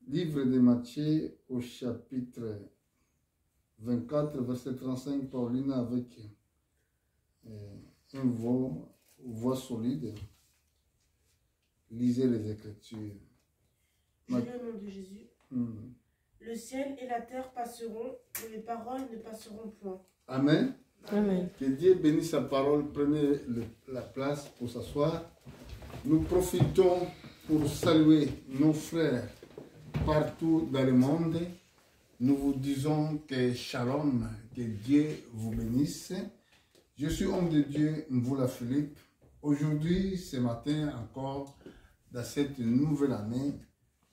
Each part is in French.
Livre de Matthieu au chapitre 24, verset 35, Pauline avec une voix solide. Lisez les Écritures. Au nom de Jésus. Le ciel et la terre passeront, mais mes paroles ne passeront point. Amen. Amen. Que Dieu bénisse sa parole. Prenez la place pour s'asseoir. Nous profitons pour saluer nos frères partout dans le monde. Nous vous disons que Shalom, que Dieu vous bénisse. Je suis homme de Dieu, Mvoula Philippe. Aujourd'hui, ce matin encore, dans cette nouvelle année,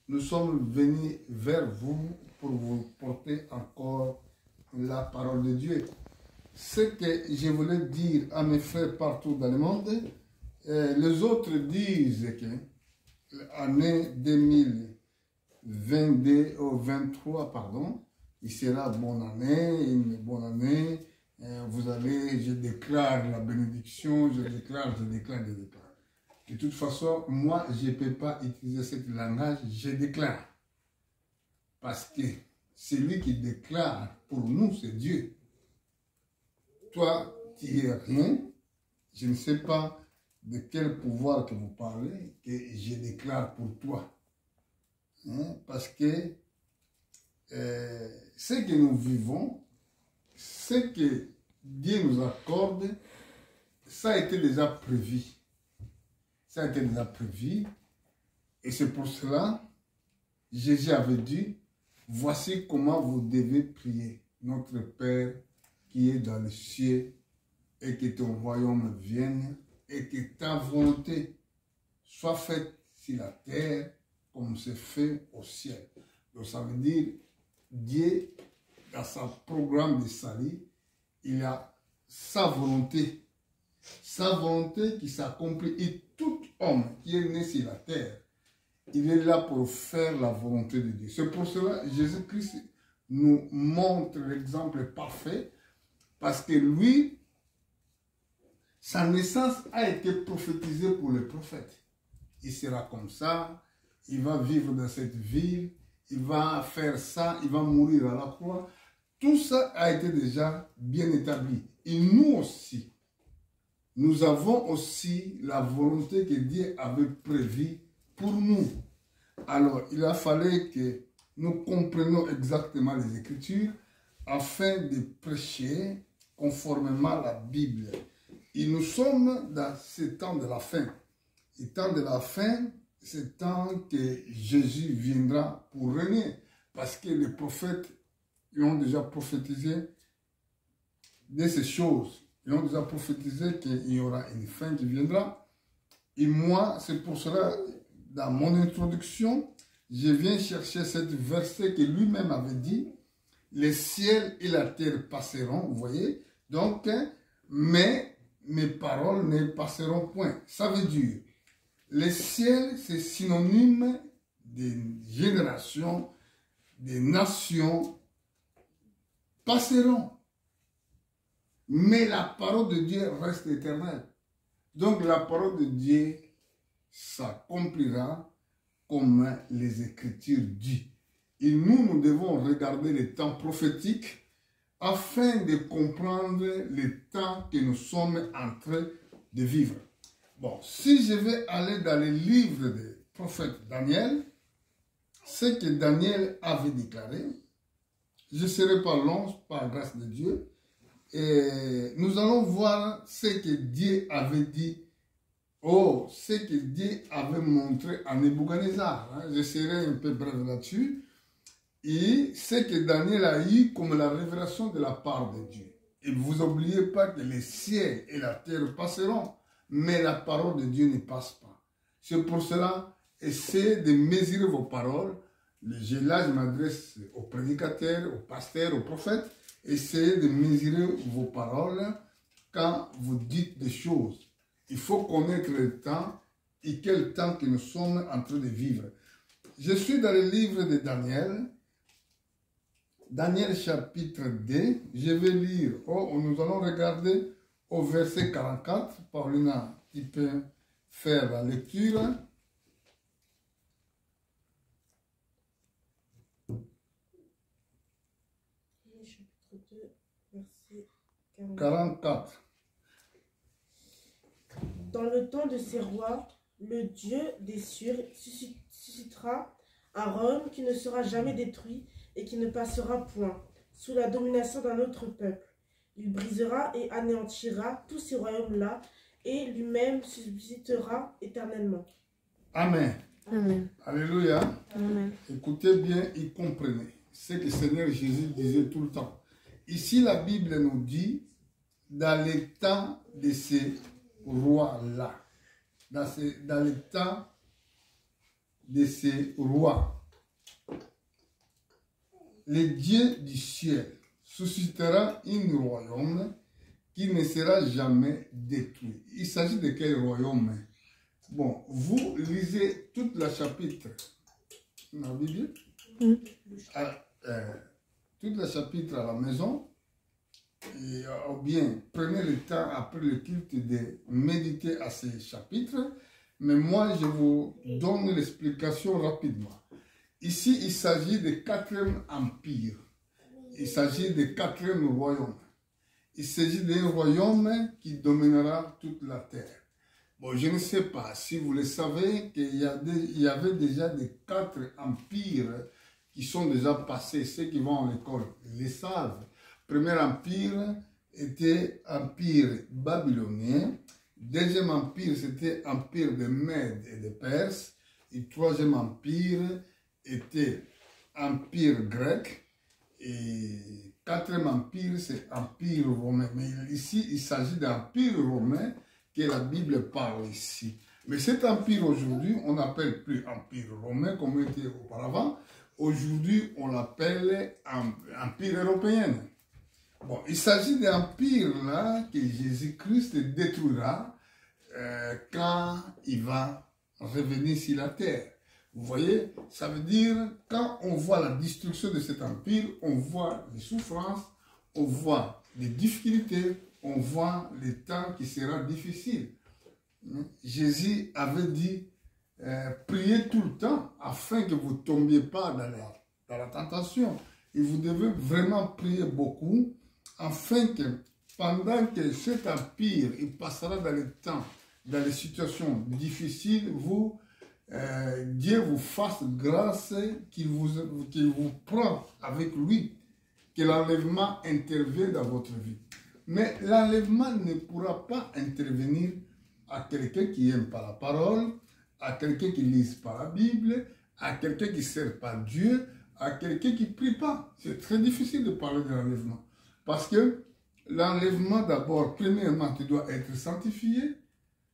nous sommes venus vers vous pour vous porter encore la parole de Dieu. Ce que je voulais dire à mes frères partout dans le monde, les autres disent que l'année 2022 ou 23, pardon, il sera une bonne année. Vous allez, je déclare la bénédiction, je déclare. De toute façon, moi, je ne peux pas utiliser ce langage, je déclare. Parce que celui qui déclare pour nous, c'est Dieu. Toi, tu es rien. Je ne sais pas de quel pouvoir que vous parlez, que je déclare pour toi. Parce que ce que nous vivons, ce que Dieu nous accorde, ça a été déjà prévu. Ça a été déjà prévu. Et c'est pour cela, Jésus avait dit, voici comment vous devez prier. Notre Père qui est dans les cieux, et que ton royaume vienne, et que ta volonté soit faite sur la terre, comme c'est fait au ciel. Donc ça veut dire, Dieu, dans son programme de salut, il a sa volonté qui s'accomplit. Et tout homme qui est né sur la terre, il est là pour faire la volonté de Dieu. C'est pour cela que Jésus-Christ nous montre l'exemple parfait, parce que lui, sa naissance a été prophétisée pour les prophètes. Il sera comme ça, il va vivre dans cette ville, il va faire ça, il va mourir à la croix. Tout ça a été déjà bien établi. Et nous aussi, nous avons aussi la volonté que Dieu avait prévue pour nous. Alors, il a fallu que nous comprenions exactement les Écritures afin de prêcher conformément à la Bible. Et nous sommes dans ce temps de la fin. Le temps de la fin, c'est le temps que Jésus viendra pour régner. Parce que les prophètes, ils ont déjà prophétisé de ces choses. Ils ont déjà prophétisé qu'il y aura une fin qui viendra. Et moi, c'est pour cela, dans mon introduction, je viens chercher cette verset que lui-même avait dit. Les ciels et la terre passeront, vous voyez. Donc, mais mes paroles ne passeront point. Ça veut dire, les ciels, c'est synonyme des générations, des nations passeront. Mais la parole de Dieu reste éternelle. Donc la parole de Dieu s'accomplira comme les Écritures disent. Et nous devons regarder les temps prophétiques afin de comprendre le temps que nous sommes en train de vivre. Bon, si je vais aller dans le livre du prophète Daniel, ce que Daniel avait déclaré, je ne serai pas long par grâce de Dieu, et nous allons voir ce que Dieu avait dit, ce que Dieu avait montré à Nebuchadnezzar. Je serai un peu bref là-dessus. Et ce que Daniel a eu comme la révélation de la part de Dieu. Et vous n'oubliez pas que les ciels et la terre passeront, mais la parole de Dieu ne passe pas. C'est pour cela, essayez de mesurer vos paroles. Là, je m'adresse aux prédicateurs, aux pasteurs, aux prophètes. Essayez de mesurer vos paroles quand vous dites des choses. Il faut connaître le temps et quel temps que nous sommes en train de vivre. Je suis dans le livre de Daniel. Daniel chapitre 2, je vais lire, nous allons regarder au verset 44. Paulina, tu peux faire la lecture. 2, verset 44. Dans le temps de ces rois, le Dieu des cieux suscitera un royaume qui ne sera jamais détruit et qui ne passera point sous la domination d'un autre peuple. Il brisera et anéantira tous ces royaumes-là et lui-même subsistera éternellement. Amen. Amen. Alléluia. Amen. Écoutez bien et comprenez ce que le Seigneur Jésus disait tout le temps. Ici, la Bible nous dit, dans les temps de ces rois-là, dans les temps de ces rois, le Dieu du ciel suscitera un royaume qui ne sera jamais détruit. Il s'agit de quel royaume? Bon, vous lisez tout le chapitre dans la Bible, tout le chapitre à la maison, ou bien prenez le temps après le culte de méditer à ces chapitres, mais moi je vous donne l'explication rapidement. Ici, il s'agit du 4e empire, il s'agit du 4e royaume, il s'agit d'un royaume qui dominera toute la terre. Bon, je ne sais pas si vous le savez qu'il y avait déjà des 4 empires qui sont déjà passés. Ceux qui vont à l'école les savent. Le premier empire était empire babylonien. Deuxième empire, c'était empire de Mèdes et de Perses. Et troisième empire était empire grec. Et quatrième empire, c'est empire romain. Mais ici, il s'agit d'empire romain que la Bible parle ici. Mais cet empire aujourd'hui, on n'appelle plus empire romain comme il était auparavant. Aujourd'hui, on l'appelle empire européen. Bon, il s'agit d'un empire là que Jésus-Christ détruira quand il va revenir sur la terre. Vous voyez, ça veut dire, quand on voit la destruction de cet empire, on voit les souffrances, on voit les difficultés, on voit le temps qui sera difficile. Jésus avait dit, priez tout le temps afin que vous ne tombiez pas dans la tentation. Et vous devez vraiment prier beaucoup afin que pendant que cet empire il passera dans le temps, dans les situations difficiles, Dieu vous fasse grâce, qu'il vous prend avec lui, que l'enlèvement intervienne dans votre vie. Mais l'enlèvement ne pourra pas intervenir à quelqu'un qui n'aime pas la parole, à quelqu'un qui ne lise pas la Bible, à quelqu'un qui ne sert pas Dieu, à quelqu'un qui ne prie pas. C'est très difficile de parler de l'enlèvement. Parce que l'enlèvement, d'abord, premièrement, tu dois être sanctifié.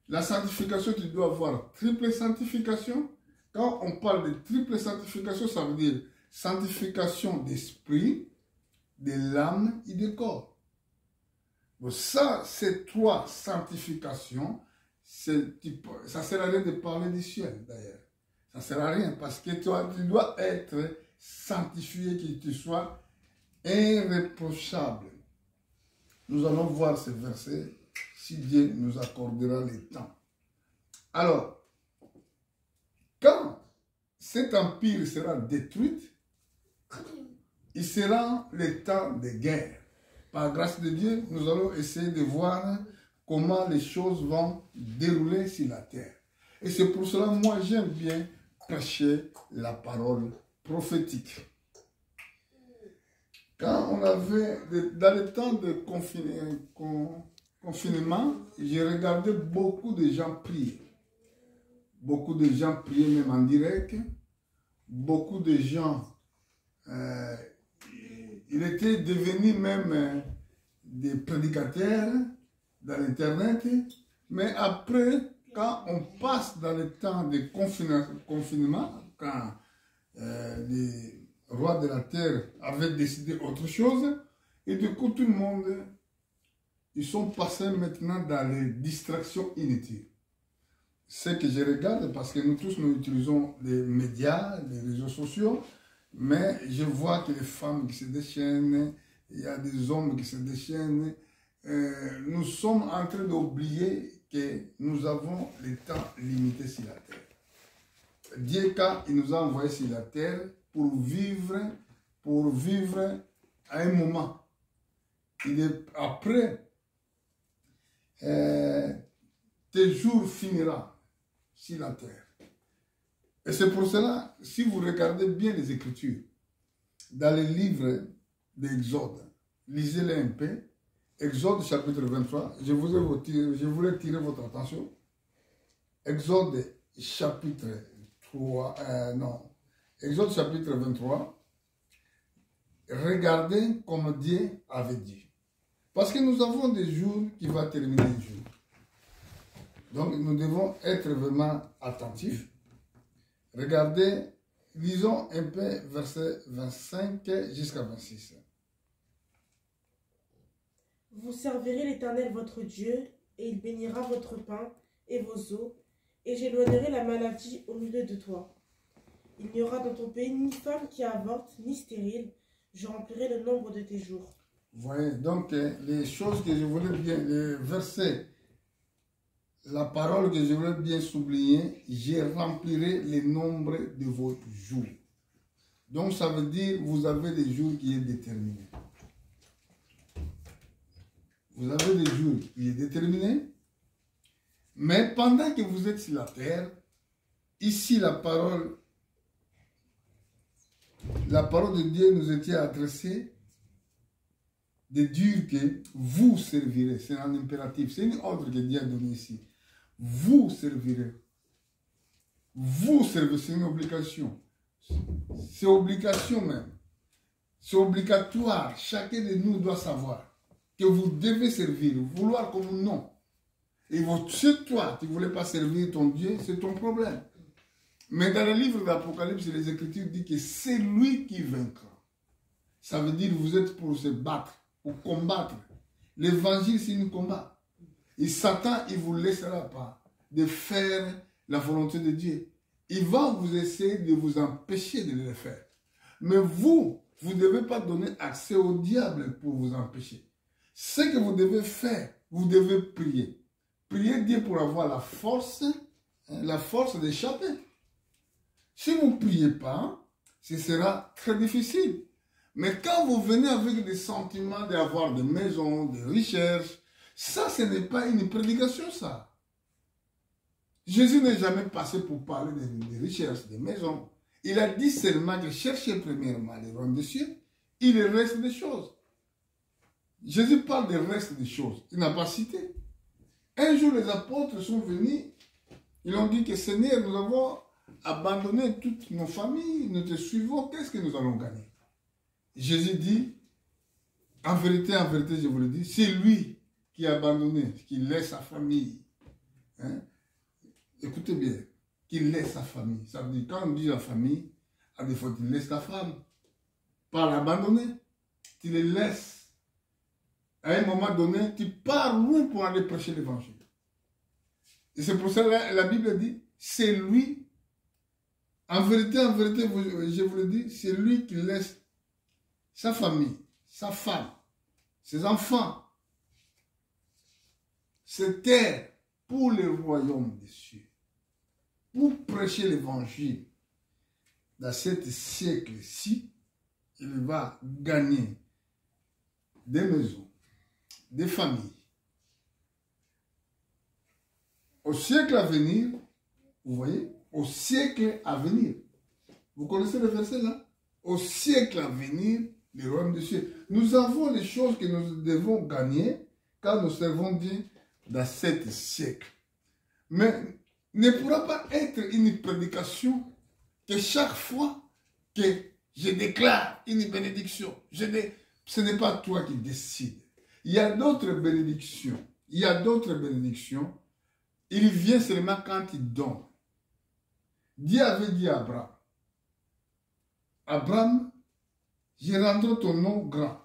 La sanctification, tu dois avoir triple sanctification. Quand on parle de triple sanctification, ça veut dire sanctification d'esprit, de l'âme et du corps. Bon, ça, c'est 3 sanctifications. Ça ne sert à rien de parler du ciel, d'ailleurs. Ça ne sert à rien parce que toi, tu dois être sanctifié, que tu sois irréprochable. Nous allons voir ce verset si Dieu nous accordera le temps. Alors, quand cet empire sera détruit, il sera le temps de guerre. Par grâce de Dieu, nous allons essayer de voir comment les choses vont dérouler sur la terre. Et c'est pour cela, moi, j'aime bien prêcher la parole prophétique. Quand on avait, dans le temps de confinement, j'ai regardé beaucoup de gens prier. Beaucoup de gens priaient même en direct. Beaucoup de gens... il était devenu même des prédicateurs dans l'Internet. Mais après, quand on passe dans le temps de confinement, quand les rois de la terre avaient décidé autre chose, et du coup tout le monde, ils sont passés maintenant dans les distractions inutiles. C'est que je regarde parce que nous tous nous utilisons les médias, les réseaux sociaux, mais je vois que les femmes qui se déchaînent, il y a des hommes qui se déchaînent. Nous sommes en train d'oublier que nous avons le temps limité sur la terre. Dieu, quand il nous a envoyés sur la terre pour vivre à un moment. Il est après, tes jours finira sur la terre. Et c'est pour cela, si vous regardez bien les Écritures, dans les livres d'Exode, lisez-les un peu. Exode chapitre 23, je voulais tirer votre attention. Exode chapitre 3, Exode chapitre 23, regardez comme Dieu avait dit. Parce que nous avons des jours qui vont terminer un jour. Donc nous devons être vraiment attentifs. Regardez, lisons un peu verset 25 jusqu'à 26. Vous servirez l'Éternel votre Dieu, et il bénira votre pain et vos eaux, et j'éloignerai la maladie au milieu de toi. Il n'y aura dans ton pays ni femme qui avorte, ni stérile. Je remplirai le nombre de tes jours. Vous voyez, donc les choses que je voulais bien, les versets, la parole que je voulais bien souligner, je remplirai le nombre de vos jours. Donc ça veut dire, vous avez des jours qui sont déterminés. Vous avez des jours qui sont déterminés, mais pendant que vous êtes sur la terre, ici la parole de Dieu nous était adressée de dire que vous servirez. C'est un impératif, c'est une ordre que Dieu a donnée ici. Vous servirez. Vous servez, c'est une obligation. C'est obligation même. C'est obligatoire. Chacun de nous doit savoir que vous devez servir, vouloir comme non. Et c'est toi, tu ne voulais pas servir ton Dieu, c'est ton problème. Mais dans le livre d'Apocalypse, les Écritures disent que c'est lui qui vaincra. Ça veut dire que vous êtes pour se battre, pour combattre. L'évangile, c'est un combat. Et Satan, il ne vous laissera pas de faire la volonté de Dieu. Il va vous essayer de vous empêcher de le faire. Mais vous ne devez pas donner accès au diable pour vous empêcher. Ce que vous devez faire, vous devez prier. Priez Dieu pour avoir la force d'échapper. Si vous ne priez pas, ce sera très difficile. Mais quand vous venez avec des sentiments d'avoir des maisons, des richesses, ça, ce n'est pas une prédication, ça. Jésus n'est jamais passé pour parler des richesses, des maisons. Il a dit seulement que cherchez premièrement les royaumes des cieux et le reste des choses. Jésus parle du reste des choses. Il n'a pas cité. Un jour, les apôtres sont venus. Ils ont dit que Seigneur, nous avons abandonné toutes nos familles. Nous te suivons. Qu'est-ce que nous allons gagner? Jésus dit, en vérité, je vous le dis, c'est lui qui a abandonné, qui laisse sa famille. Hein? Écoutez bien, qui laisse sa famille. Ça veut dire, quand on dit la famille, à des fois, tu laisses ta femme. Pas l'abandonner. Tu les laisses. À un moment donné, tu pars loin pour aller prêcher l'évangile. Et c'est pour ça que la Bible dit, c'est lui, en vérité, je vous le dis, c'est lui qui laisse sa famille, sa femme, ses enfants, ses terres pour le royaume des cieux, pour prêcher l'évangile. Dans ce siècle-ci, il va gagner des maisons, des familles. Au siècle à venir, vous voyez, au siècle à venir, vous connaissez le verset là? Au siècle à venir, le royaume des cieux. Nous avons les choses que nous devons gagner quand nous servons Dieu dans cet siècle. Mais ne pourra pas être une prédication que chaque fois que je déclare une bénédiction, ce n'est pas toi qui décides. Il y a d'autres bénédictions. Il vient seulement quand il donne. Dieu avait dit à Abraham, Abraham, je rendrai ton nom grand.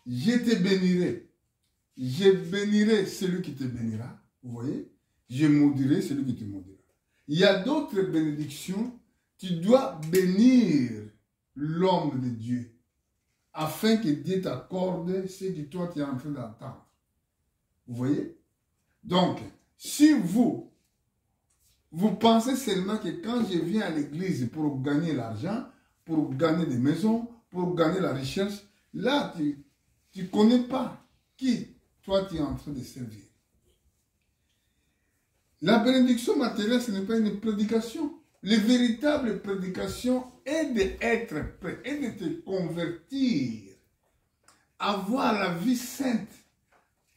Je te bénirai. Je bénirai celui qui te bénira. Vous voyez? Je maudirai celui qui te maudira. Il y a d'autres bénédictions. Tu dois bénir l'homme de Dieu afin que Dieu t'accorde ce que toi tu es en train d'entendre. Vous voyez? Donc, si vous pensez seulement que quand je viens à l'église pour gagner l'argent, pour gagner des maisons, pour gagner la richesse, là, tu Tu ne connais pas qui toi tu es en train de servir. La bénédiction matérielle, ce n'est pas une prédication. La véritable prédication est d'être prêt, est de te convertir, avoir la vie sainte,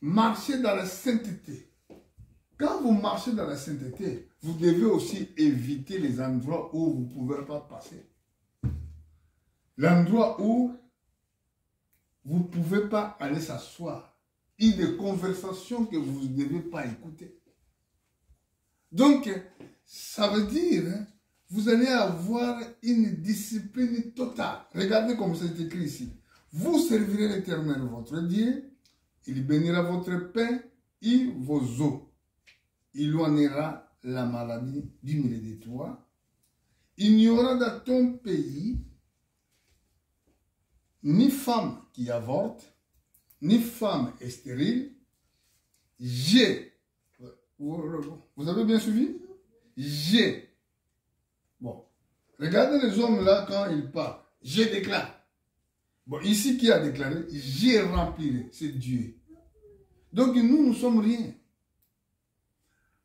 marcher dans la sainteté. Quand vous marchez dans la sainteté, vous devez aussi éviter les endroits où vous ne pouvez pas passer. L'endroit où vous ne pouvez pas aller s'asseoir. Il y a des conversations que vous ne devez pas écouter. Donc, ça veut dire, vous allez avoir une discipline totale. Regardez comme c'est écrit ici. Vous servirez l'Éternel, votre Dieu. Il bénira votre pain et vos eaux. Il éloignera la maladie du milieu de toi. Il n'y aura dans ton pays ni femme qui avorte, ni femme stérile. Vous avez bien suivi? Bon, regardez les hommes là quand ils parlent. Je déclare. Bon, ici qui a déclaré, j'ai rempli, c'est Dieu. Donc nous sommes rien.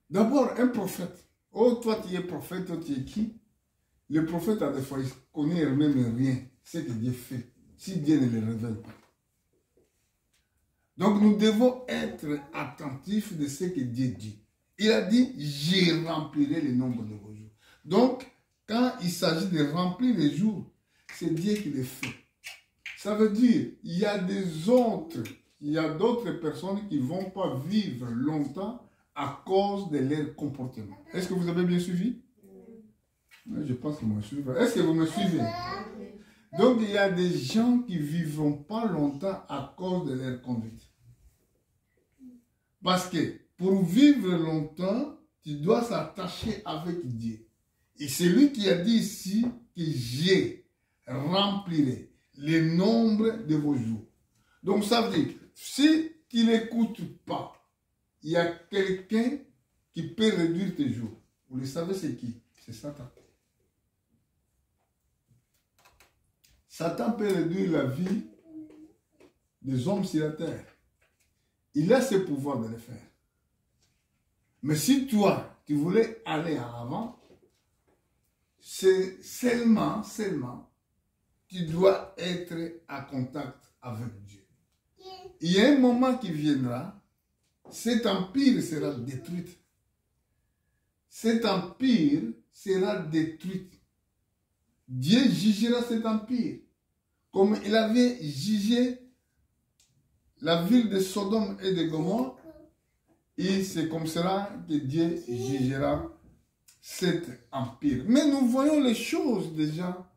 D'abord, un prophète. Oh, toi tu es prophète, toi tu es qui? Le prophète a des fois, il ne connaît même rien, ce que Dieu fait, si Dieu ne le révèle pas. Donc nous devons être attentifs de ce que Dieu dit. Il a dit, j'ai remplirai le nombre de vos jours. Donc, quand il s'agit de remplir les jours, c'est Dieu qui les fait. Ça veut dire, il y a d'autres personnes qui ne vont pas vivre longtemps à cause de leur comportement. Est-ce que vous avez bien suivi? Je pense que vous me suivez. Est-ce que vous me suivez? Donc, il y a des gens qui ne vivront pas longtemps à cause de leur conduite. Parce que pour vivre longtemps, tu dois s'attacher avec Dieu. Et c'est lui qui a dit ici que j'ai remplirai le nombre de vos jours. Donc, ça veut dire, si tu n'écoutes pas, il y a quelqu'un qui peut réduire tes jours. Vous le savez, c'est qui? C'est Satan. Satan peut réduire la vie des hommes sur la terre. Il a ce pouvoir de le faire. Mais si toi, tu voulais aller en avant, c'est seulement, tu dois être en contact avec Dieu. Il y a un moment qui viendra, cet empire sera détruit. Cet empire sera détruit. Dieu jugera cet empire. Comme il avait jugé la ville de Sodome et de Gomorrhe, et c'est comme cela que Dieu jugera cet empire. Mais nous voyons les choses déjà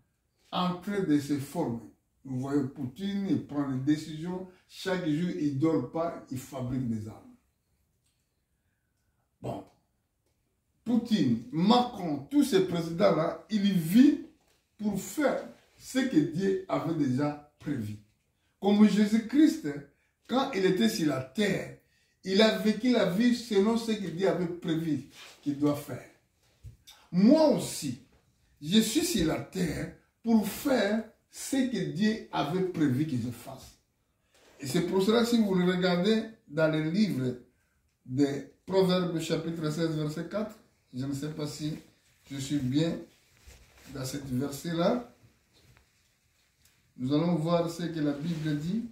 en train de se former. Nous voyons Poutine, il prend des décisions. Chaque jour, il ne dort pas, il fabrique des armes. Bon. Poutine, Macron, tous ces présidents-là, ils vivent pour faire ce que Dieu avait déjà prévu. Comme Jésus-Christ, quand il était sur la terre, il a vécu la vie selon ce que Dieu avait prévu qu'il doit faire. Moi aussi, je suis sur la terre pour faire ce que Dieu avait prévu que je fasse. Et c'est pour cela, si vous le regardez dans le livre de Proverbes chapitre 16, verset 4, je ne sais pas si je suis bien dans ce verset-là. Nous allons voir ce que la Bible dit.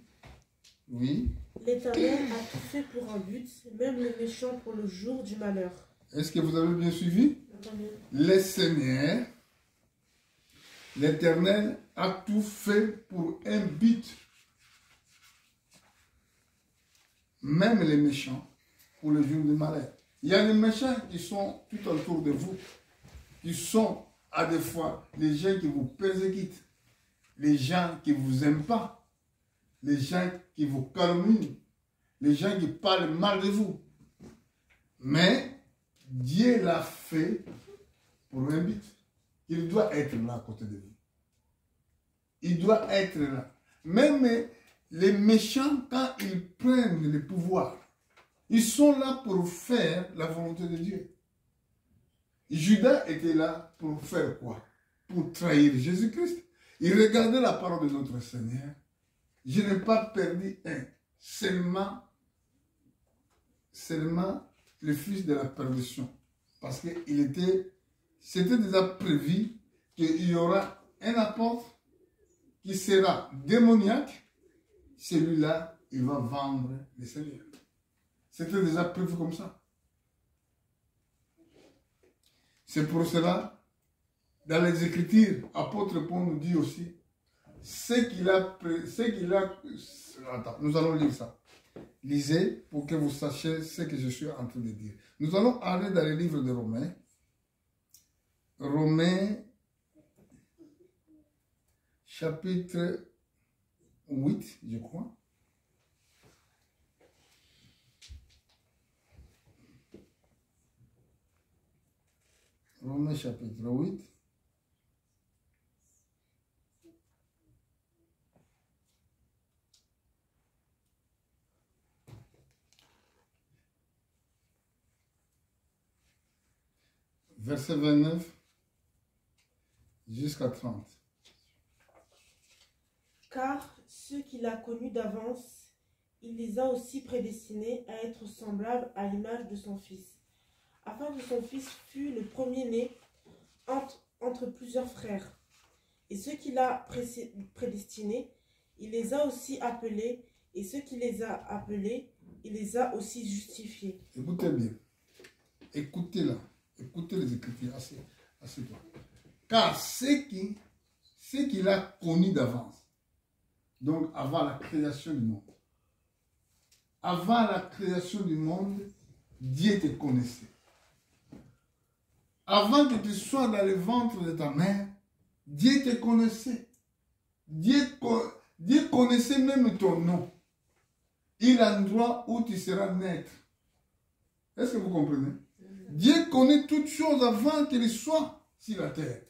Oui. L'Éternel a tout fait pour un but, même le méchant pour le jour du malheur. Est-ce que vous avez bien suivi? Le Seigneur, l'Éternel a tout fait pour un but. Même les méchants pour le jour du malheur. Il y a les méchants qui sont tout autour de vous, qui sont à des fois les gens qui vous persécutent, les gens qui ne vous aiment pas, les gens qui vous calomnient, les gens qui parlent mal de vous. Mais Dieu l'a fait pour un but. Il doit être là à côté de vous. Il doit être là. Même les méchants, quand ils prennent le pouvoir, ils sont là pour faire la volonté de Dieu. Judas était là pour faire quoi? Pour trahir Jésus-Christ. Il regardait la parole de notre Seigneur. Je n'ai pas perdu un. Seulement le fils de la perdition. Parce que c'était déjà prévu qu'il y aura un apôtre qui sera démoniaque. Celui-là, il va vendre le Seigneur. C'était déjà prévu comme ça. C'est pour cela, dans les Écritures, apôtre Paul nous dit aussi, Attends, nous allons lire ça. Lisez pour que vous sachiez ce que je suis en train de dire. Nous allons aller dans le livre de Romains. Romains, chapitre 8, je crois. Romains, chapitre 8. Verset 29 jusqu'à 30. Car ceux qu'il a connus d'avance, il les a aussi prédestinés à être semblables à l'image de son Fils, afin que son Fils fût le premier-né entre plusieurs frères. Et ceux qu'il a prédestinés, il les a aussi appelés, et ceux qu'il les a appelés, il les a aussi justifiés. Écoutez bien. Écoutez-la. Écoutez les Écritures. Assez-toi. Car ce qu'il a connu d'avance, donc avant la création du monde, avant la création du monde, Dieu te connaissait. Avant que tu sois dans le ventre de ta mère, Dieu te connaissait. Dieu connaissait même ton nom. Il a l'endroit où tu seras naître. Est-ce que vous comprenez? Dieu connaît toutes choses avant qu'il soit sur la terre.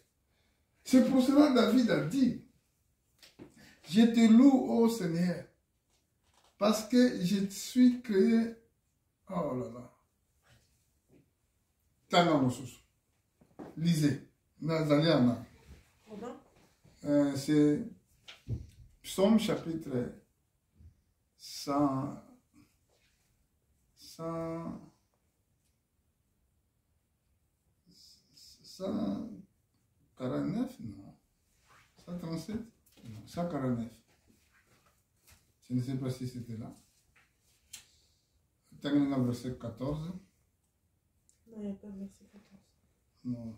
C'est pour cela que David a dit, je te loue, ô Seigneur, parce que je suis créé. Oh là là. Lisez. C'est Psaume chapitre 149, non. 137, non. 149. Je ne sais pas si c'était là. Terminons verset 14. Non, il n'y a pas de verset 14. Non.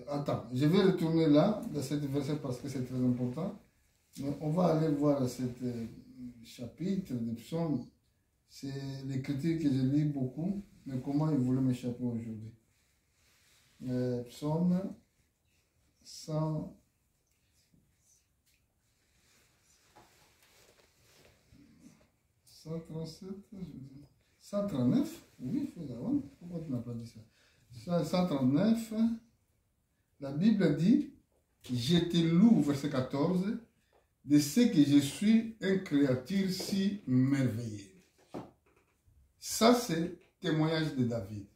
Attends, je vais retourner là, dans cette verset parce que c'est très important. Mais on va aller voir ce chapitre de Psaume. C'est l'écriture que je lis beaucoup, mais comment il voulait m'échapper aujourd'hui. Psaume 137, 139, oui, pourquoi tu n'as pas dit ça? 139, la Bible dit, je te loue, verset 14, de ce que je suis une créature si merveilleuse. Ça, c'est témoignage de David.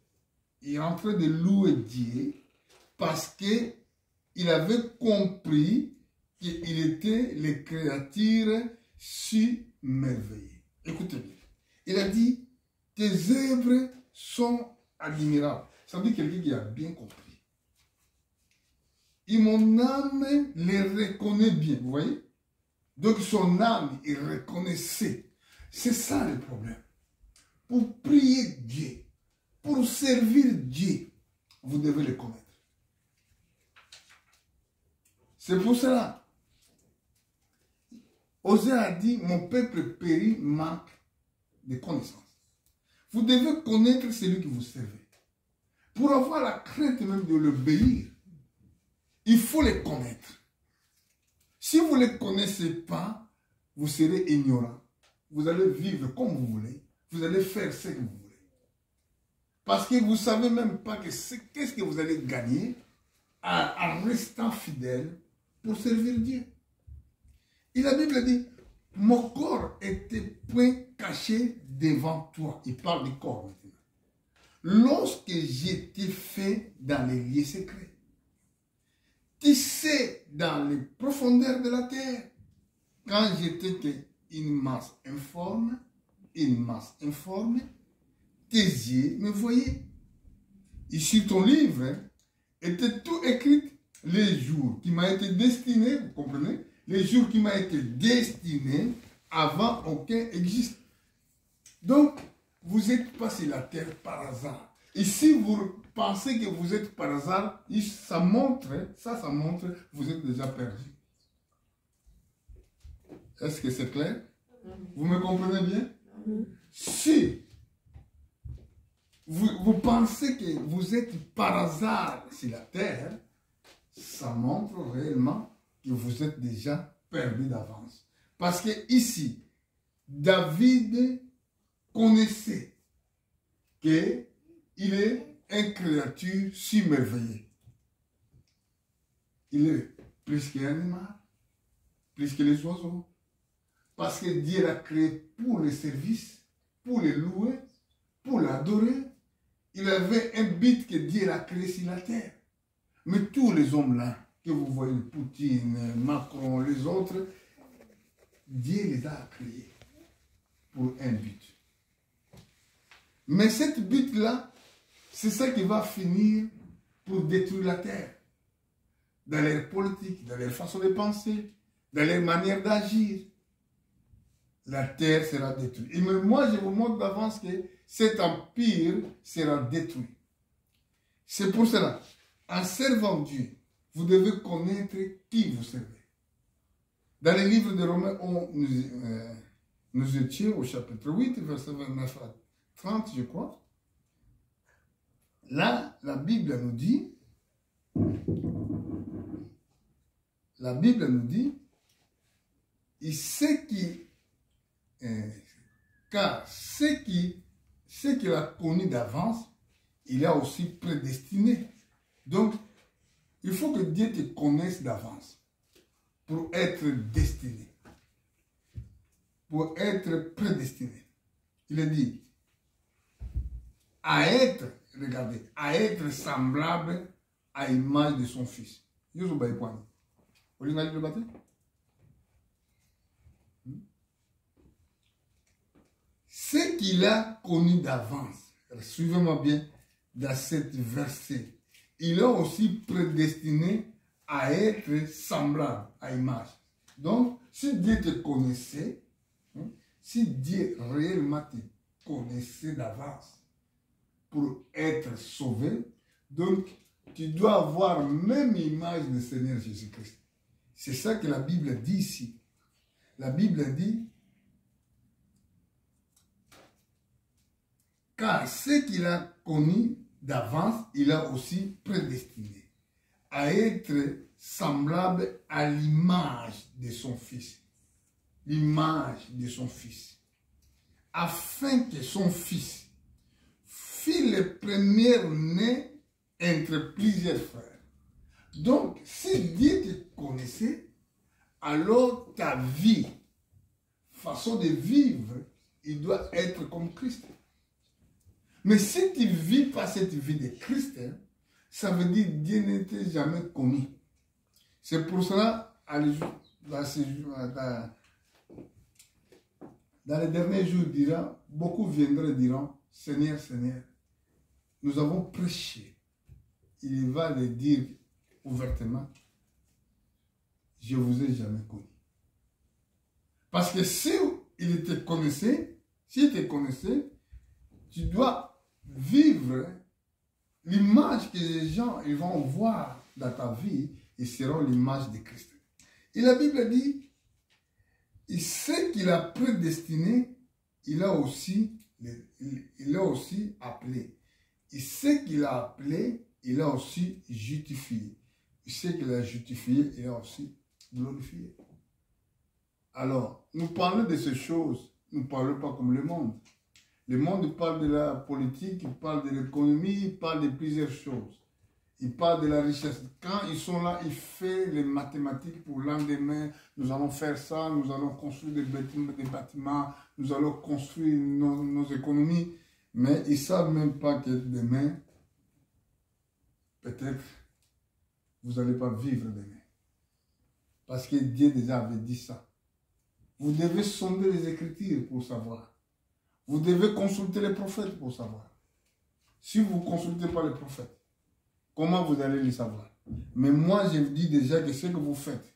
Il est en train de louer Dieu parce qu'il avait compris qu'il était le créature si merveilleux. Écoutez bien. Il a dit, tes œuvres sont admirables. Ça veut dire quelqu'un qui a bien compris. Et mon âme les reconnaît bien. Vous voyez? Donc son âme, il reconnaissait. C'est ça le problème. Pour prier Dieu, pour servir Dieu, vous devez le connaître. C'est pour cela. Osée a dit, mon peuple périt manque de connaissance. Vous devez connaître celui que vous servez. Pour avoir la crainte même de l'obéir, il faut le connaître. Si vous ne le connaissez pas, vous serez ignorant. Vous allez vivre comme vous voulez. Vous allez faire ce que vous voulez. Parce que vous ne savez même pas qu'est-ce que vous allez gagner en restant fidèle pour servir Dieu. Et la Bible dit, mon corps était point caché devant toi. Il parle du corps maintenant. Lorsque j'étais fait dans les lieux secrets. tissé dans les profondeurs de la terre. Quand j'étais une masse informe, tes yeux me voyaient. Ici, ton livre était tout écrit, les jours qui m'a été destiné, vous comprenez, les jours qui m'a été destiné avant aucun existe. Donc, vous êtes pas sur la terre par hasard. Et si vous pensez que vous êtes par hasard, ça montre, vous êtes déjà perdu. Est-ce que c'est clair? Vous me comprenez bien? Si vous pensez que vous êtes par hasard sur la terre, ça montre réellement que vous êtes déjà perdu d'avance. Parce que ici, David connaissait qu'il est une créature submerveillée. Il est plus qu'un animal, plus que les oiseaux. Parce que Dieu l'a créé pour le service, pour le louer, pour l'adorer. Il avait un but que Dieu l'a créé sur la terre. Mais tous les hommes là, que vous voyez, Poutine, Macron, les autres, Dieu les a créés pour un but. Mais cette but-là, c'est ça qui va finir pour détruire la terre. Dans leur politique, dans leur façon de penser, dans leur manière d'agir. La terre sera détruite. Et moi, je vous montre d'avance que cet empire sera détruit. C'est pour cela, en servant Dieu, vous devez connaître qui vous servez. Dans le livre de Romains, nous étions au chapitre 8, verset 29 à 30, je crois. Là, la Bible nous dit, car ce qu'il a connu d'avance, il a aussi prédestiné. Donc, il faut que Dieu te connaisse d'avance pour être destiné, pour être prédestiné. Il a dit, à être, regardez, à être semblable à l'image de son fils. Ce qu'il a connu d'avance, suivez-moi bien dans cette verset, il a aussi prédestiné à être semblable à l'image. Donc, si Dieu te connaissait, si Dieu réellement te connaissait d'avance pour être sauvé, donc tu dois avoir même l'image du Seigneur Jésus-Christ. C'est ça que la Bible dit ici. La Bible dit, car ce qu'il a connu d'avance, il a aussi prédestiné à être semblable à l'image de son Fils. L'image de son Fils. Afin que son Fils fût le premier-né entre plusieurs frères. Donc, si Dieu te connaissait, alors ta vie, façon de vivre, il doit être comme Christ. Mais si tu ne vis pas cette vie de Christ, ça veut dire que Dieu n'était jamais connu. C'est pour cela, dans les derniers jours, beaucoup viendront et diront, Seigneur, Seigneur, nous avons prêché. Il va le dire ouvertement, je ne vous ai jamais connu. Parce que si il te connaissait, tu dois vivre l'image que les gens ils vont voir dans ta vie et seront l'image de Christ. Et la Bible dit, et ce qu'il a prédestiné, il a aussi appelé. Et ce qu'il a appelé, il a aussi justifié. Et ce qu'il a justifié, il a aussi glorifié. Alors, nous parlons de ces choses, nous ne parlons pas comme le monde. Le monde parle de la politique, il parle de l'économie, il parle de plusieurs choses. Il parle de la richesse. Quand ils sont là, ils font les mathématiques pour le lendemain. Nous allons faire ça, nous allons construire des bâtiments, nous allons construire nos économies. Mais ils ne savent même pas que demain, peut-être, vous n'allez pas vivre demain. Parce que Dieu déjà avait dit ça. Vous devez sonder les Écritures pour savoir. Vous devez consulter les prophètes pour savoir. Si vous ne consultez pas les prophètes, comment vous allez les savoir? Mais moi, je vous dis déjà que ce que vous faites,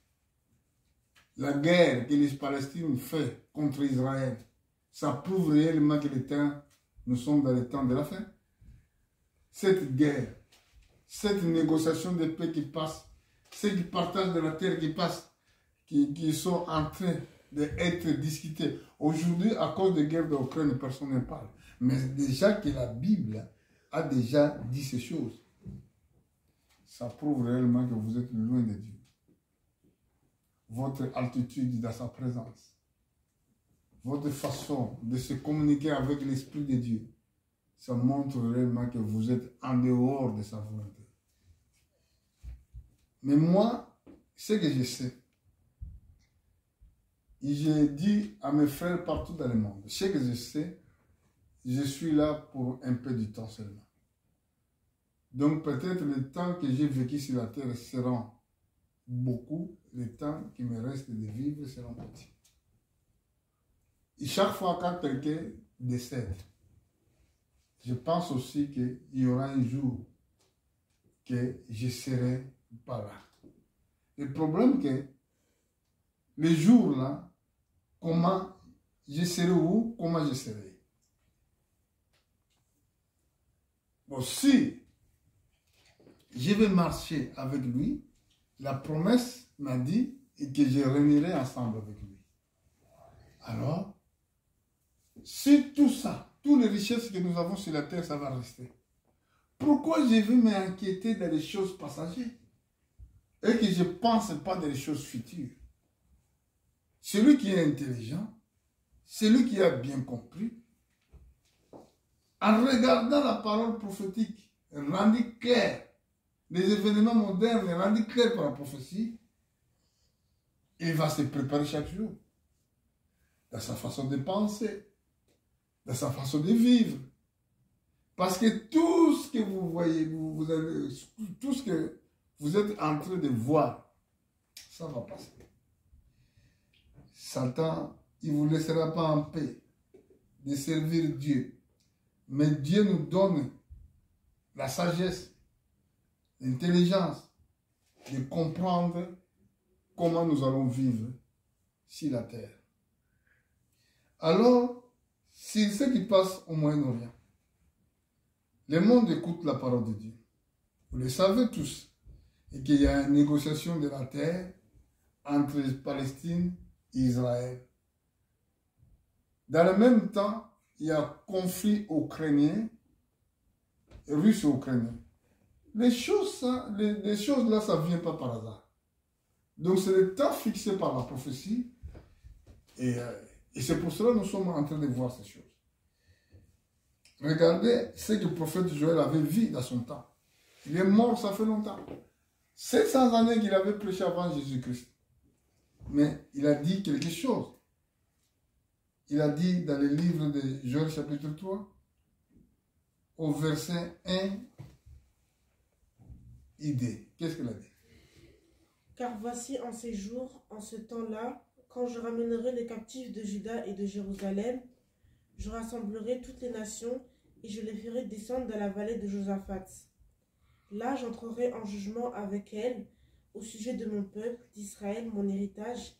la guerre que les Palestiniens font contre Israël, ça prouve réellement que nous sommes dans le temps de la fin. Cette guerre, cette négociation de paix qui passe, ceux qui partagent de la terre qui passe, qui sont en train d'être discutés. Aujourd'hui, à cause de guerre d'Ukraine, personne ne parle. Mais déjà que la Bible a déjà dit ces choses, ça prouve réellement que vous êtes loin de Dieu. Votre altitude dans sa présence, votre façon de se communiquer avec l'Esprit de Dieu, ça montre réellement que vous êtes en dehors de sa volonté. Mais moi, ce que je sais, j'ai dit à mes frères partout dans le monde, ce que je sais, je suis là pour un peu de temps seulement. Donc peut-être le temps que j'ai vécu sur la terre seront beaucoup, le temps qui me reste de vivre seront petits. Et chaque fois quand quelqu'un décède, je pense aussi qu'il y aura un jour que je serai pas là. Le problème que le jour là, comment je serai où, comment je serai. Bon, si je vais marcher avec lui, la promesse m'a dit que je régnerai ensemble avec lui. Alors, si tout ça, toutes les richesses que nous avons sur la terre, ça va rester, pourquoi je vais m'inquiéter dans les choses passagères et que je ne pense pas dans les choses futures? Celui qui est intelligent, celui qui a bien compris, en regardant la parole prophétique rendue claire, les événements modernes rendus clairs par la prophétie, il va se préparer chaque jour, dans sa façon de penser, dans sa façon de vivre. Parce que tout ce que vous voyez, tout ce que vous êtes en train de voir, ça va passer. Satan, il ne vous laissera pas en paix de servir Dieu. Mais Dieu nous donne la sagesse, l'intelligence de comprendre comment nous allons vivre sur la terre. Alors, c'est ce qui passe au Moyen-Orient. Le monde écoute la parole de Dieu. Vous le savez tous. Et qu'il y a une négociation de la terre entre Palestine et Israël. Dans le même temps, il y a un conflit ukrainien, russo-ukrainien. Les choses là, ça ne vient pas par hasard. Donc c'est le temps fixé par la prophétie. Et c'est pour cela que nous sommes en train de voir ces choses. Regardez ce que le prophète Joël avait vu dans son temps. Il est mort, ça fait longtemps. 700 années qu'il avait prêché avant Jésus-Christ. Mais il a dit quelque chose. Il a dit dans le livre de Joël chapitre 3, au verset 1, idée. Qu'est-ce qu'il a dit? Car voici en ces jours, en ce temps-là, quand je ramènerai les captifs de Juda et de Jérusalem, je rassemblerai toutes les nations et je les ferai descendre dans la vallée de Josaphat. Là, j'entrerai en jugement avec elles au sujet de mon peuple, d'Israël, mon héritage,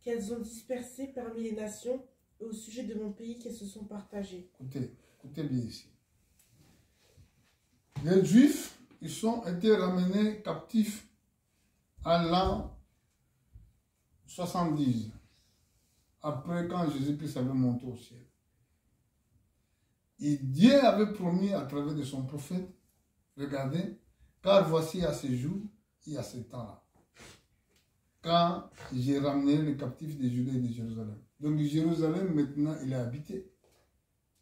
qu'elles ont dispersé parmi les nations, et au sujet de mon pays qu'elles se sont partagées. Écoutez bien ici. Les Juifs, ils ont été ramenés captifs à l'an 70, après quand Jésus-Christ avait monté au ciel. Et Dieu avait promis à travers de son prophète, regardez, car voici à ce jour et à ce temps-là, quand j'ai ramené les captifs de Juda et de Jérusalem. Donc Jérusalem maintenant il est habité.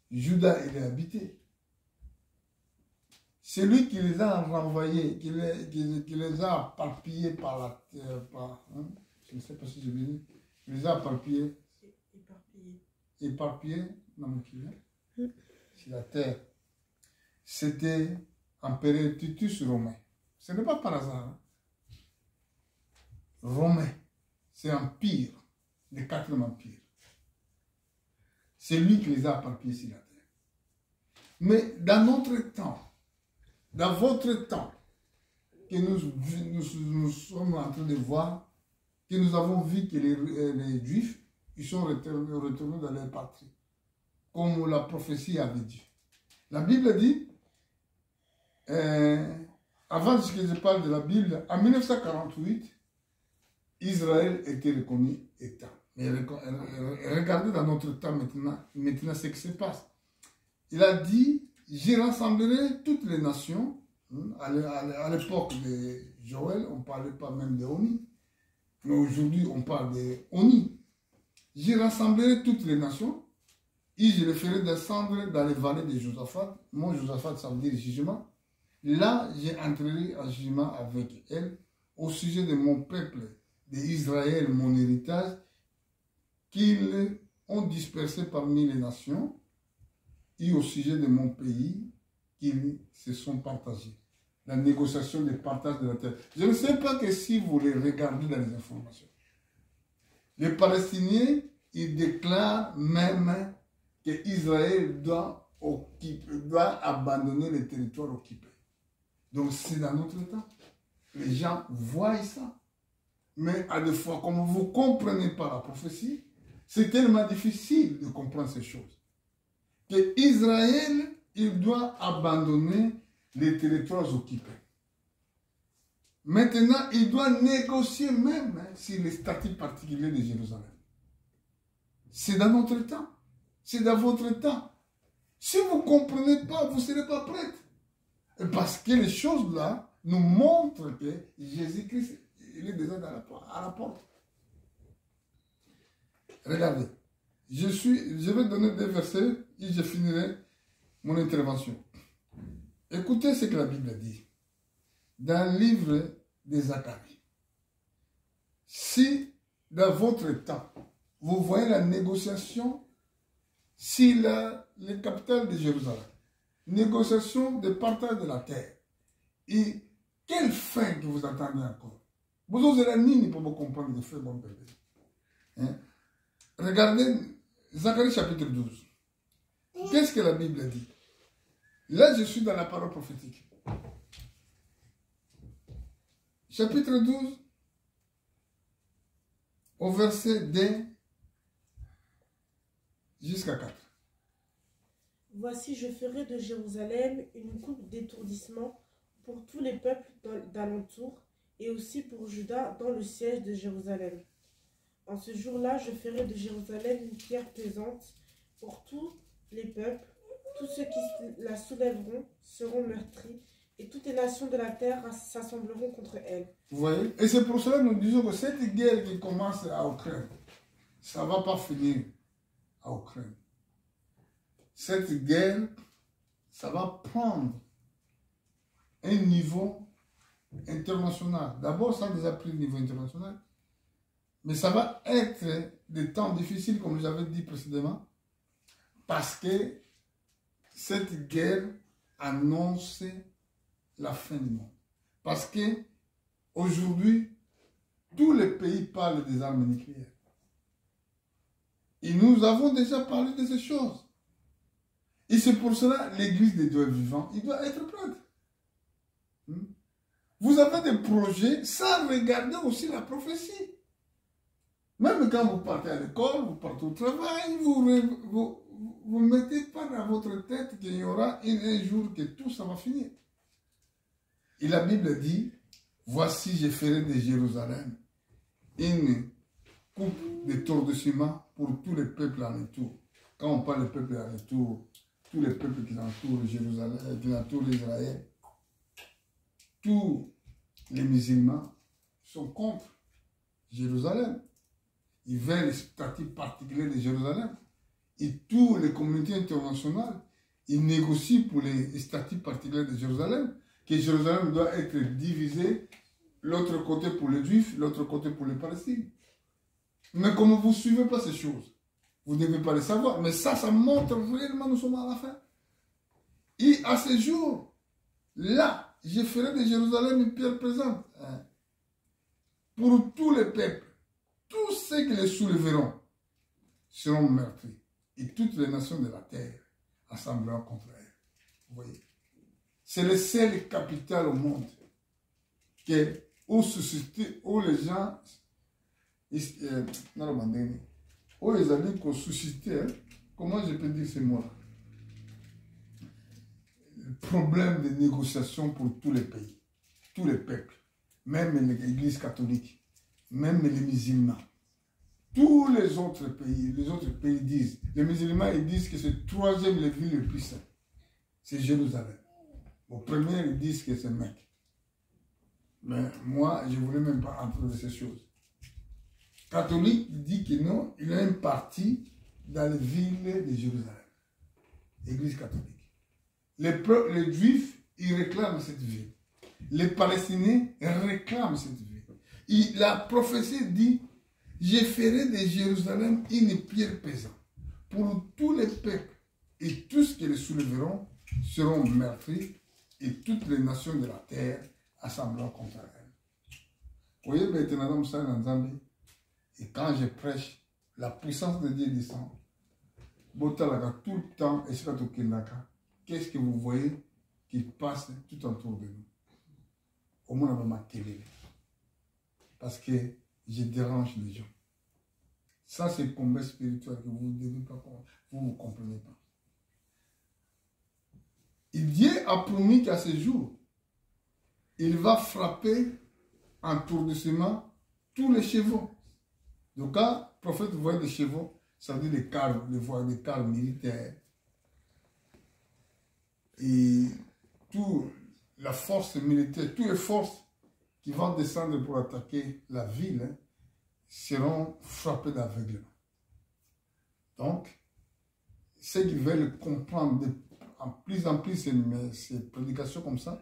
Juda il est habité. C'est lui qui les a renvoyés, qui les a éparpillés par la terre, je ne sais pas si je vais dire, il les a éparpillés. Éparpillés dans mon cœur. C'est la terre. C'était empereur Titus romain. Ce n'est pas par hasard. Hein? romain. C'est empire, le quatrième empire. C'est lui qui les a apparpillés sur la terre. Mais dans notre temps, dans votre temps, que nous sommes en train de voir, que nous avons vu que les Juifs, ils sont retournés dans leur patrie, comme la prophétie avait dit. La Bible dit, avant que je parle de la Bible, en 1948, Israël était reconnu État. Mais regardez dans notre temps maintenant ce qui se passe. Il a dit, j'ai rassemblerai toutes les nations. À l'époque de Joël, on ne parlait pas même de Oni. Mais aujourd'hui, on parle de Oni. J'ai rassemblerai toutes les nations et je les ferai descendre dans les vallées de Josaphat. Moi, Josaphat, ça veut dire jugement. Là, j'entrerai en jugement avec elle au sujet de mon peuple, d'Israël, mon héritage, qu'ils ont dispersé parmi les nations, et au sujet de mon pays, qu'ils se sont partagés. La négociation des partages de la terre. Je ne sais pas que si vous les regardez dans les informations. Les Palestiniens, ils déclarent même qu'Israël doit abandonner les territoires occupés. Donc c'est dans notre temps. Les gens voient ça. Mais à des fois, comme vous ne comprenez pas la prophétie, c'est tellement difficile de comprendre ces choses. Que Israël, il doit abandonner les territoires occupés. Maintenant, il doit négocier même sur les statuts particuliers de Jérusalem. C'est dans notre temps. C'est dans votre temps. Si vous ne comprenez pas, vous ne serez pas prêts. Parce que les choses là nous montrent que Jésus-Christ, il est déjà à la porte. Regardez. Je vais donner des versets et je finirai mon intervention. Écoutez ce que la Bible dit. Dans le livre de Zacharie. Si dans votre temps, vous voyez la négociation si le capital de Jérusalem, négociation de partage de la terre, et quelle fin que vous attendez encore? Vous osez la ligne pour vous comprendre le fait, mon bébé. Hein? Regardez Zacharie chapitre 12. Qu'est-ce que la Bible dit? Là, je suis dans la parole prophétique. Chapitre 12, au verset 2 jusqu'à 4. Voici, je ferai de Jérusalem une coupe d'étourdissement pour tous les peuples d'alentour et aussi pour Juda dans le siège de Jérusalem. En ce jour-là, je ferai de Jérusalem une pierre pesante pour tous les peuples. Tous ceux qui la soulèveront seront meurtris et toutes les nations de la terre s'assembleront contre elle. Vous voyez? Et c'est pour cela que nous disons que cette guerre qui commence à Ukraine, ça ne va pas finir à Ukraine. Cette guerre, ça va prendre un niveau international. D'abord, ça a déjà pris le niveau international. Mais ça va être des temps difficiles, comme j'avais dit précédemment, parce que cette guerre annonce la fin du monde. Parce que aujourd'hui, tous les pays parlent des armes nucléaires. Et nous avons déjà parlé de ces choses. Et c'est pour cela l'Église des dieux vivants, il doit être prête. Vous avez des projets sans regarder aussi la prophétie. Même quand vous partez à l'école, vous partez au travail, vous ne mettez pas dans votre tête qu'il y aura un jour que tout ça va finir. Et la Bible dit, voici je ferai de Jérusalem une coupe de d'étourdissement pour tous les peuples alentour. Quand on parle de peuples alentour, tous les peuples qui entourent Jérusalem, qui entourent Israël, tous les musulmans sont contre Jérusalem. Ils veulent les statuts particuliers de Jérusalem. Et toutes les communautés internationales, ils négocient pour les statuts particuliers de Jérusalem, que Jérusalem doit être divisé, l'autre côté pour les Juifs, l'autre côté pour les Palestiniens. Mais comme vous ne suivez pas ces choses, vous ne devez pas les savoir. Mais ça montre réellement nous sommes à la fin. Et à ce jour, là, je ferai de Jérusalem une pierre présente. pour tous les peuples. Tous ceux qui les soulèveront seront meurtris. Et toutes les nations de la terre assembleront contre elle. Vous voyez? C'est le seul capital au monde où les gens, où les alliés qu'on suscitait, comment je peux dire ces mots-là? Le problème de négociation pour tous les pays, tous les peuples, même l'Église catholique, même les musulmans. Tous les autres pays disent, les musulmans ils disent que c'est le troisième ville le plus saint, c'est Jérusalem. Au premier, ils disent que c'est Mecque. Mais moi, je ne voulais même pas entrer dans ces choses. Catholique dit que non, il a une partie dans la ville de Jérusalem. Église catholique. Les Juifs, ils réclament cette ville. Les Palestiniens réclament cette ville. La prophétie dit, je ferai de Jérusalem une pierre pesante. Pour tous les peuples et tous qui les soulèveront seront meurtris et toutes les nations de la terre assembleront contre elle. Vous voyez, maintenant, ça dans Zambie. Et quand je prêche, la puissance de Dieu descend. Botalaka tout le temps, et qu'est-ce que vous voyez qui passe tout autour de nous? Au moins, on va m'acquérir. Parce que je dérange les gens. Ça, c'est le combat spirituel que vous ne devez pas comprendre. Vous ne comprenez pas. Et Dieu a promis qu'à ce jour, il va frapper en tourdissement tous les chevaux. Donc, quand le prophète voit des chevaux, ça veut dire des cars militaires. Et toute la force militaire, toutes les forces qui vont descendre pour attaquer la ville seront frappés d'aveuglement. Donc, ceux qui veulent comprendre en plus ces prédications comme ça,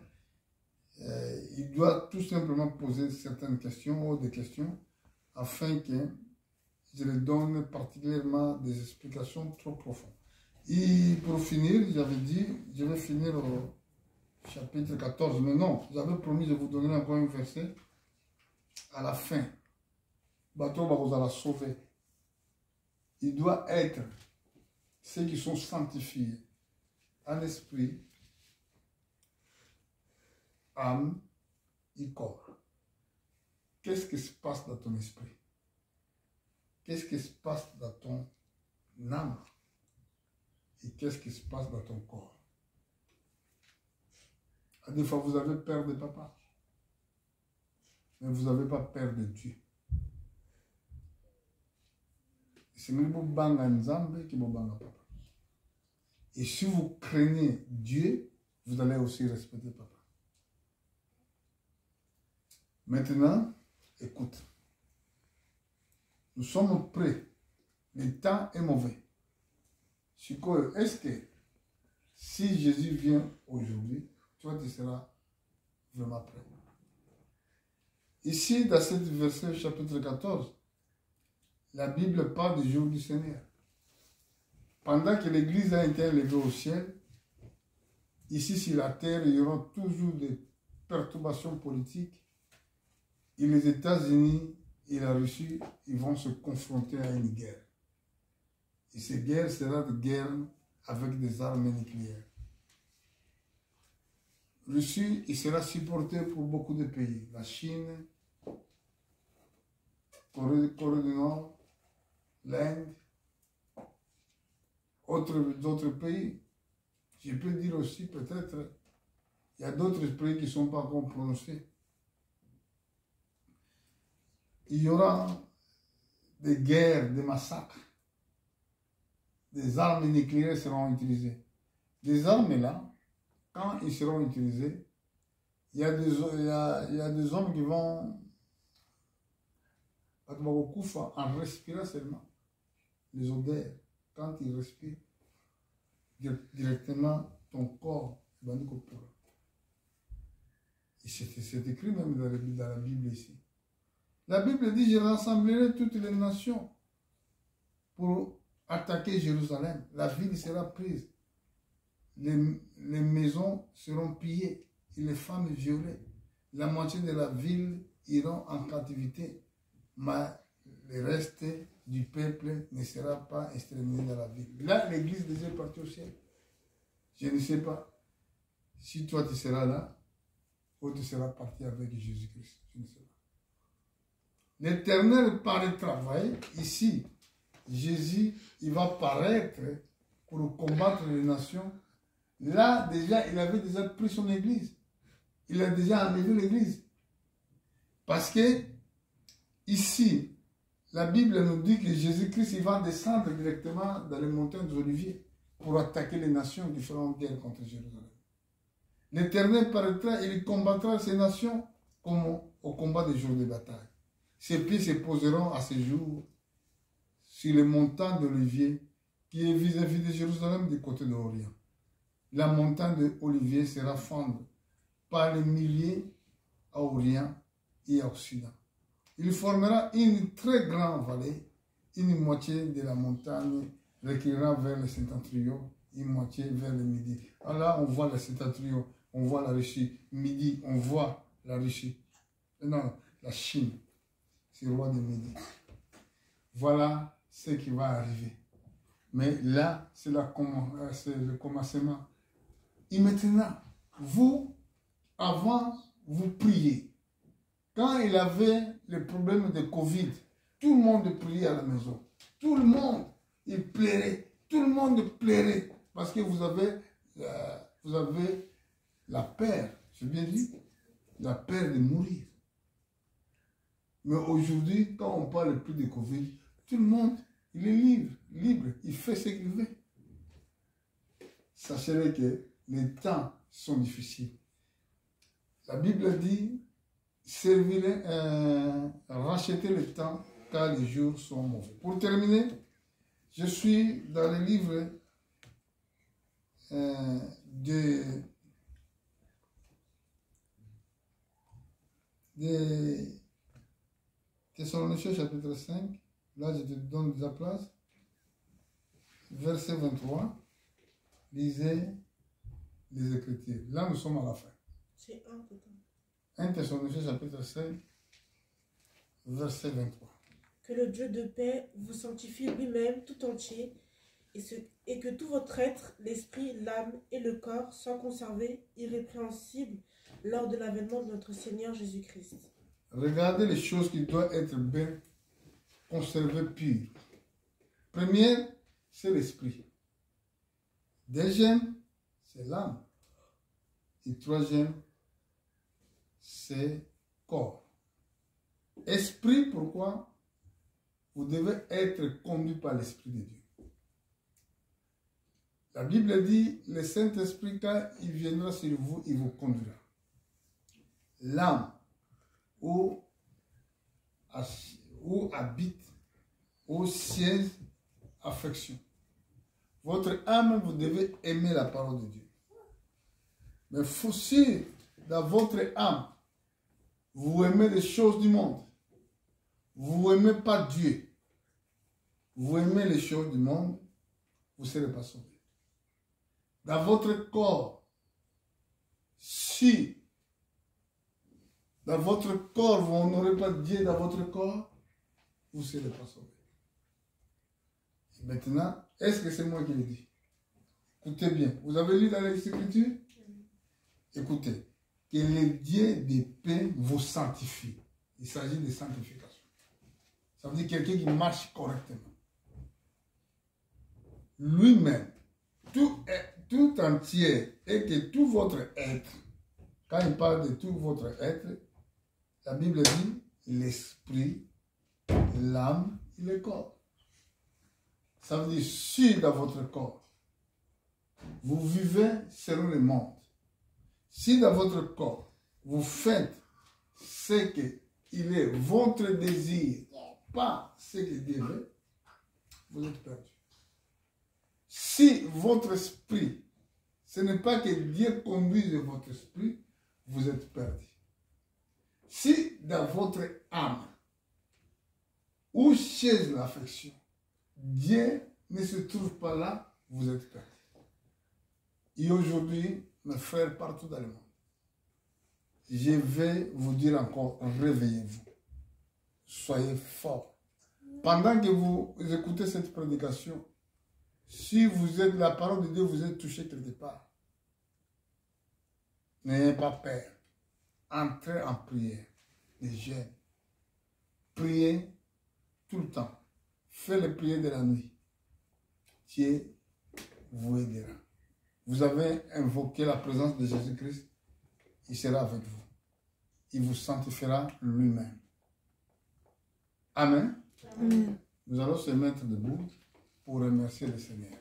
il doit tout simplement poser certaines questions ou des questions afin que je leur donne particulièrement des explications trop profondes. Et pour finir, j'avais dit, je vais finir au chapitre 14, mais non, j'avais promis de vous donner encore un verset à la fin. Bateau va vous la sauver. Il doit être ceux qui sont sanctifiés en esprit, âme et corps. Qu'est-ce qui se passe dans ton esprit? Qu'est-ce qui se passe dans ton âme? Et qu'est-ce qui se passe dans ton corps? À des fois, vous avez peur de papa, mais vous n'avez pas peur de Dieu. C'est même banga nzambe qui banga papa. Et si vous craignez Dieu, vous allez aussi respecter papa. Maintenant, écoute. Nous sommes prêts. Le temps est mauvais. Est-ce que si Jésus vient aujourd'hui, toi tu seras vraiment prêt? Ici, dans ce verset chapitre 14, la Bible parle du jour du Seigneur. Pendant que l'Église a été élevée au ciel, ici sur la terre, il y aura toujours des perturbations politiques. Et les États-Unis et la Russie, ils vont se confronter à une guerre. Et cette guerre sera une guerre avec des armes nucléaires. Russie, il sera supporté pour beaucoup de pays. La Chine, Corée du Nord, l'Inde, d'autres pays. Je peux dire aussi peut-être, il y a d'autres pays qui ne sont pas encore prononcés. Il y aura des guerres, des massacres. Des armes nucléaires seront utilisées. Des armes là, quand ils seront utilisés, il y a des hommes qui vont en respirant seulement les odeurs. Quand ils respirent, directement ton corps va nous couper. Et c'est écrit même dans la Bible ici. La Bible dit, je rassemblerai toutes les nations pour attaquer Jérusalem. La ville sera prise. Les maisons seront pillées et les femmes violées. La moitié de la ville iront en captivité, mais le reste du peuple ne sera pas exterminé dans la ville. Là, l'église déjà est partie au ciel. Je ne sais pas si toi tu seras là ou tu seras parti avec Jésus-Christ. Je ne sais pas. L'Éternel paraîtra. Voyez, ici, Jésus, il va paraître pour combattre les nations. Là, déjà, il avait déjà pris son église. Il a déjà enlevé l'église. Parce que, ici, la Bible nous dit que Jésus-Christ, il va descendre directement dans les montagnes d'Olivier pour attaquer les nations qui feront guerre contre Jérusalem. L'Éternel paraîtra et il combattra ces nations comme au combat des jours de bataille. Ses pieds se poseront à ce jour sur les montagnes d'Olivier qui est vis-à-vis de Jérusalem du côté de l'Orient. La montagne d'Olivier sera fendue par les milliers à Orient et à Occident. Il formera une très grande vallée, une moitié de la montagne reculera vers le septentrion, une moitié vers le midi. Alors là, on voit le septentrion, on voit la Russie. Midi, on voit la Russie. Non, la Chine. C'est le roi de midi. Voilà ce qui va arriver. Mais là, c'est le commencement. Et maintenant, vous, avant, vous priez. Quand il avait le problème de Covid, tout le monde priait à la maison. Tout le monde, il plairait. Tout le monde plairait. Parce que vous avez la peur, j'ai bien dit, la peur de mourir. Mais aujourd'hui, quand on parle plus de Covid, tout le monde, il est libre, il fait ce qu'il veut. Sachez que les temps sont difficiles. La Bible dit, rachetez le temps car les jours sont mauvais. Pour terminer, je suis dans le livre de Thessaloniciens chapitre 5. Là, je te donne de la place. Verset 23. Lisez les Écritures. Là, nous sommes à la fin. C'est 1 peut-être. 1 Thessaloniciens chapitre 5, verset 23. Que le Dieu de paix vous sanctifie lui-même tout entier et que tout votre être, l'esprit, l'âme et le corps soient conservés irrépréhensibles lors de l'avènement de notre Seigneur Jésus-Christ. Regardez les choses qui doivent être bien conservées pures. Première, c'est l'esprit. Deuxième, c'est l'âme. Et troisième, c'est corps. Esprit, pourquoi? Vous devez être conduit par l'Esprit de Dieu. La Bible dit, le Saint-Esprit, quand il viendra sur vous, il vous conduira. L'âme, où habite, où siège affection. Votre âme, vous devez aimer la parole de Dieu. Mais si dans votre âme, vous aimez les choses du monde, vous n'aimez pas Dieu, vous aimez les choses du monde, vous ne serez pas sauvé. Dans votre corps, si dans votre corps, vous n'aurez pas Dieu dans votre corps, vous ne serez pas sauvé. Et maintenant, est-ce que c'est moi qui le dis? Écoutez bien. Vous avez lu dans les Écritures? Écoutez. Que le Dieu de paix vous sanctifie. Il s'agit de sanctification. Ça veut dire quelqu'un qui marche correctement. Lui-même, tout entier, et que tout votre être, quand il parle de tout votre être, la Bible dit l'esprit, l'âme et le corps. Ça veut dire si dans votre corps, vous vivez selon le monde, si dans votre corps, vous faites ce qu'il est votre désir, pas ce que Dieu veut, vous êtes perdu. Si votre esprit, ce n'est pas que Dieu conduise votre esprit, vous êtes perdu. Si dans votre âme, où siège l'affection, Dieu ne se trouve pas là, vous êtes perdu. Et aujourd'hui, mes frères partout dans le monde, Je vais vous dire encore, réveillez-vous. Soyez forts. Pendant que vous écoutez cette prédication, si vous êtes la parole de Dieu, vous êtes touché quelque part. N'ayez pas peur. Entrez en prière. Les jeûnes. Priez tout le temps. Faites les prières de la nuit. Dieu vous aidera. Vous avez invoqué la présence de Jésus-Christ. Il sera avec vous. Il vous sanctifiera lui-même. Amen. Amen. Nous allons se mettre debout pour remercier le Seigneur.